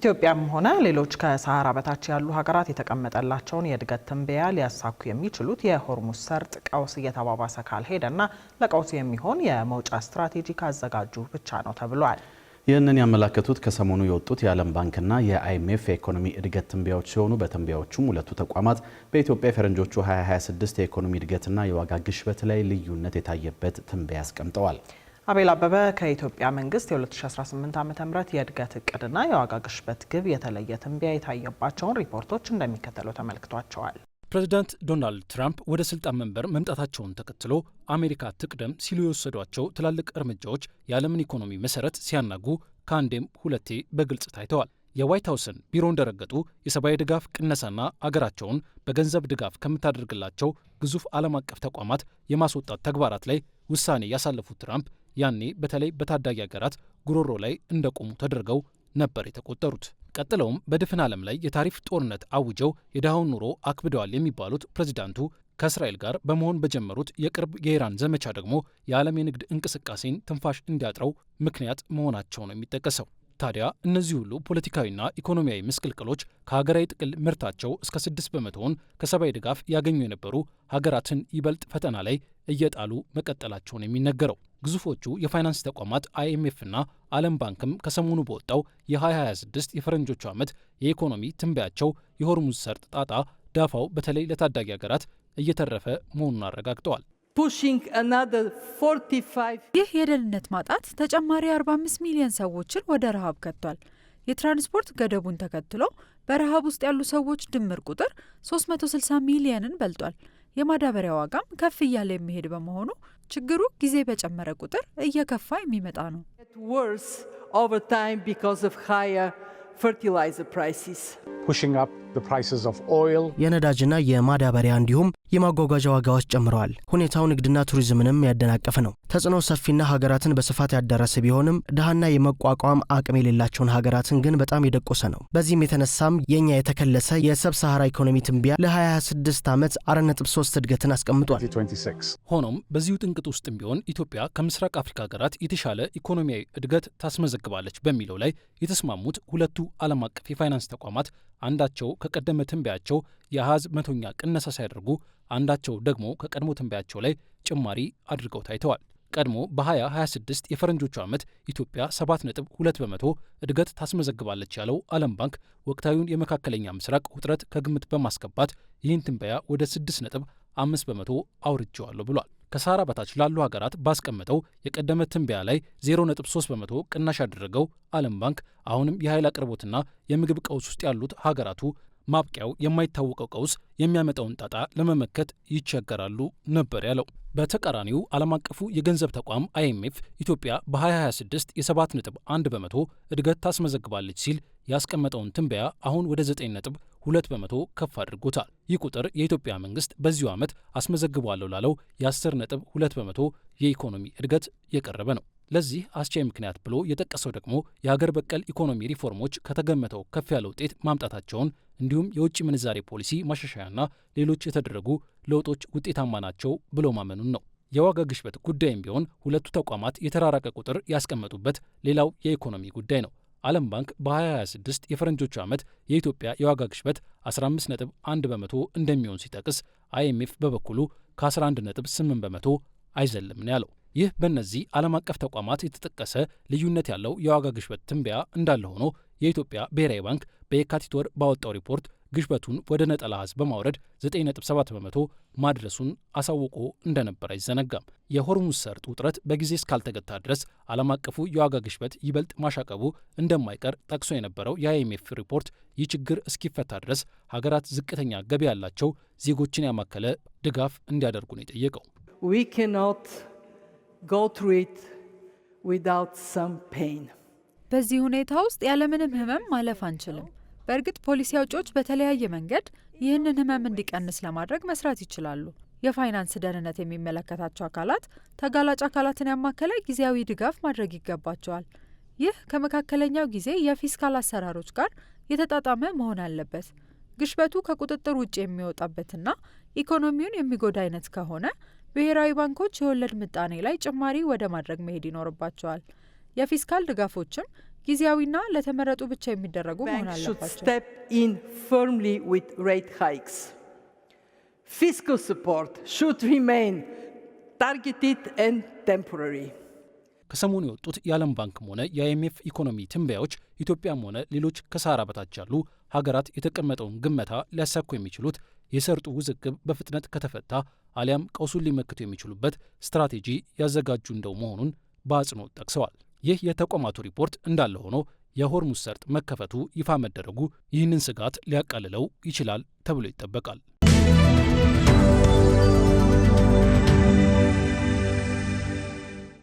ኢትዮጵያም ሆነ ሌሎች ከሰሃራ በታች ያሉ ሀገራት የተቀመጠላቸውን የእድገት ትንበያ ሊያሳኩ የሚችሉት የሆርሙዝ ሰርጥ ቀውስ እየተባባሰ ካልሄደና ለቀውሱ የሚሆን የመውጫ ስትራቴጂ ካዘጋጁ ብቻ ነው ተብሏል። ይህንን ያመላከቱት ከሰሞኑ የወጡት የዓለም ባንክና የአይኤምኤፍ የኢኮኖሚ እድገት ትንበያዎች ሲሆኑ በትንበያዎቹም ሁለቱ ተቋማት በኢትዮጵያ የፈረንጆቹ 2026 የኢኮኖሚ እድገትና የዋጋ ግሽበት ላይ ልዩነት የታየበት ትንበያ አስቀምጠዋል። አቤል አበበ ከኢትዮጵያ መንግስት የ2018 ዓ.ም የእድገት እቅድና የዋጋ ግሽበት ግብ የተለየ ትንበያ የታየባቸውን ሪፖርቶች እንደሚከተለው ተመልክቷቸዋል። ፕሬዚዳንት ዶናልድ ትራምፕ ወደ ስልጣን መንበር መምጣታቸውን ተከትሎ አሜሪካ ትቅደም ሲሉ የወሰዷቸው ትላልቅ እርምጃዎች የዓለምን ኢኮኖሚ መሰረት ሲያናጉ ከአንዴም ሁለቴ በግልጽ ታይተዋል። የዋይት ሀውስን ቢሮ እንደረገጡ የሰብአዊ ድጋፍ ቅነሳና አገራቸውን በገንዘብ ድጋፍ ከምታደርግላቸው ግዙፍ ዓለም አቀፍ ተቋማት የማስወጣት ተግባራት ላይ ውሳኔ ያሳለፉት ትራምፕ ያኔ በተለይ በታዳጊ ሀገራት ጉሮሮ ላይ እንደቆሙ ተደርገው ነበር የተቆጠሩት። ቀጥለውም በድፍን ዓለም ላይ የታሪፍ ጦርነት አውጀው የድሃውን ኑሮ አክብደዋል የሚባሉት ፕሬዚዳንቱ ከእስራኤል ጋር በመሆን በጀመሩት የቅርብ የኢራን ዘመቻ ደግሞ የዓለም የንግድ እንቅስቃሴን ትንፋሽ እንዲያጥረው ምክንያት መሆናቸው ነው የሚጠቀሰው። ታዲያ እነዚህ ሁሉ ፖለቲካዊና ኢኮኖሚያዊ ምስቅልቅሎች ከሀገራዊ ጥቅል ምርታቸው እስከ 6 በመቶውን ከሰብአዊ ድጋፍ ያገኙ የነበሩ ሀገራትን ይበልጥ ፈተና ላይ እየጣሉ መቀጠላቸውን የሚነገረው ግዙፎቹ የፋይናንስ ተቋማት አይኤምኤፍና ዓለም ባንክም ከሰሞኑ በወጣው የ2026 የፈረንጆቹ ዓመት የኢኮኖሚ ትንበያቸው የሆርሙዝ ሰርጥ ጣጣ ዳፋው በተለይ ለታዳጊ ሀገራት እየተረፈ መሆኑን አረጋግጠዋል። ይህ የደህንነት ማጣት ተጨማሪ 45 ሚሊዮን ሰዎችን ወደ ረሃብ ከቷል። የትራንስፖርት ገደቡን ተከትሎ በረሃብ ውስጥ ያሉ ሰዎች ድምር ቁጥር 360 ሚሊዮንን በልጧል። የማዳበሪያ ዋጋም ከፍ እያለ የሚሄድ በመሆኑ ችግሩ ጊዜ በጨመረ ቁጥር እየከፋ የሚመጣ ነው። የነዳጅና የማዳበሪያ እንዲሁም የማጓጓዣ ዋጋዎች ጨምረዋል። ሁኔታው ንግድና ቱሪዝምንም ያደናቀፈ ነው። ተጽዕኖ ሰፊና ሀገራትን በስፋት ያዳረሰ ቢሆንም ድሃና የመቋቋም አቅም የሌላቸውን ሀገራትን ግን በጣም የደቆሰ ነው። በዚህም የተነሳም የኛ የተከለሰ የሰብ ሰሃራ ኢኮኖሚ ትንበያ ለ2026 ዓመት 4.3 እድገትን አስቀምጧል። ሆኖም በዚሁ ጥንቅጥ ውስጥም ቢሆን ኢትዮጵያ ከምስራቅ አፍሪካ ሀገራት የተሻለ ኢኮኖሚያዊ እድገት ታስመዘግባለች በሚለው ላይ የተስማሙት ሁለቱ ዓለም አቀፍ የፋይናንስ ተቋማት አንዳቸው ከቀደመ ትንበያቸው የአሃዝ መቶኛ ቅነሳ ሲያደርጉ አንዳቸው ደግሞ ከቀድሞ ትንበያቸው ላይ ጭማሪ አድርገው ታይተዋል። ቀድሞ በ2026 የፈረንጆቹ ዓመት ኢትዮጵያ 7.2 በመቶ እድገት ታስመዘግባለች ያለው ዓለም ባንክ ወቅታዊውን የመካከለኛ ምስራቅ ውጥረት ከግምት በማስገባት ይህን ትንበያ ወደ 6.5 በመቶ አውርጄዋለሁ ብሏል። ከሰሃራ በታች ላሉ ሀገራት ባስቀመጠው የቀደመ ትንበያ ላይ 0.3 በመቶ ቅናሽ ያደረገው ዓለም ባንክ አሁንም የኃይል አቅርቦትና የምግብ ቀውስ ውስጥ ያሉት ሀገራቱ ማብቂያው የማይታወቀው ቀውስ የሚያመጣውን ጣጣ ለመመከት ይቸገራሉ ነበር ያለው። በተቃራኒው ዓለም አቀፉ የገንዘብ ተቋም አይኤምኤፍ ኢትዮጵያ በ2026 የ7.1 በመቶ እድገት ታስመዘግባለች ሲል ያስቀመጠውን ትንበያ አሁን ወደ 9.2 በመቶ ከፍ አድርጎታል። ይህ ቁጥር የኢትዮጵያ መንግስት በዚሁ ዓመት አስመዘግቧለሁ ላለው የ10.2 በመቶ የኢኮኖሚ እድገት የቀረበ ነው። ለዚህ አስቻይ ምክንያት ብሎ የጠቀሰው ደግሞ የሀገር በቀል ኢኮኖሚ ሪፎርሞች ከተገመተው ከፍ ያለ ውጤት ማምጣታቸውን እንዲሁም የውጭ ምንዛሬ ፖሊሲ ማሻሻያና ሌሎች የተደረጉ ለውጦች ውጤታማ ናቸው ብሎ ማመኑን ነው። የዋጋ ግሽበት ጉዳይም ቢሆን ሁለቱ ተቋማት የተራራቀ ቁጥር ያስቀመጡበት ሌላው የኢኮኖሚ ጉዳይ ነው። ዓለም ባንክ በ2026 የፈረንጆቹ ዓመት የኢትዮጵያ የዋጋ ግሽበት 15.1 በመቶ እንደሚሆን ሲጠቅስ አይኤምኤፍ በበኩሉ ከ11.8 በመቶ አይዘልም ነው ያለው። ይህ በእነዚህ ዓለም አቀፍ ተቋማት የተጠቀሰ ልዩነት ያለው የዋጋ ግሽበት ትንበያ እንዳለ ሆኖ የኢትዮጵያ ብሔራዊ ባንክ በየካቲት ወር ባወጣው ሪፖርት ግሽበቱን ወደ ነጠላ አሃዝ በማውረድ 9.7 በመቶ ማድረሱን አሳውቆ እንደነበር አይዘነጋም። የሆርሙዝ ሰርጥ ውጥረት በጊዜ እስካልተገታ ድረስ ዓለም አቀፉ የዋጋ ግሽበት ይበልጥ ማሻቀቡ እንደማይቀር ጠቅሶ የነበረው የአይኤምኤፍ ሪፖርት ይህ ችግር እስኪፈታ ድረስ ሀገራት ዝቅተኛ ገቢ ያላቸው ዜጎችን ያማከለ ድጋፍ እንዲያደርጉ ነው የጠየቀው። በዚህ ሁኔታ ውስጥ ያለምንም ህመም ማለፍ አንችልም። በእርግጥ ፖሊሲ አውጪዎች በተለያየ መንገድ ይህንን ህመም እንዲቀንስ ለማድረግ መስራት ይችላሉ። የፋይናንስ ደህንነት የሚመለከታቸው አካላት ተጋላጭ አካላትን ያማከለ ጊዜያዊ ድጋፍ ማድረግ ይገባቸዋል። ይህ ከመካከለኛው ጊዜ የፊስካል አሰራሮች ጋር የተጣጣመ መሆን አለበት። ግሽበቱ ከቁጥጥር ውጭ የሚወጣበትና ኢኮኖሚውን የሚጎዳ አይነት ከሆነ ብሔራዊ ባንኮች የወለድ ምጣኔ ላይ ጭማሪ ወደ ማድረግ መሄድ ይኖርባቸዋል። የፊስካል ድጋፎችም ጊዜያዊና ለተመረጡ ብቻ የሚደረጉ መሆን አለባቸው። Fiscal support should remain targeted and temporary. ከሰሞኑ የወጡት የዓለም ባንክም ሆነ የአይኤምኤፍ ኢኮኖሚ ትንበያዎች ኢትዮጵያም ሆነ ሌሎች ከሰሃራ በታች ያሉ ሀገራት የተቀመጠውን ግመታ ሊያሳኩ የሚችሉት የሰርጡ ውዝግብ በፍጥነት ከተፈታ አሊያም ቀውሱን ሊመክቱ የሚችሉበት ስትራቴጂ ያዘጋጁ እንደው መሆኑን በአጽንኦት ጠቅሰዋል። ይህ የተቋማቱ ሪፖርት እንዳለ ሆኖ የሆርሙዝ ሰርጥ መከፈቱ ይፋ መደረጉ ይህንን ስጋት ሊያቃልለው ይችላል ተብሎ ይጠበቃል።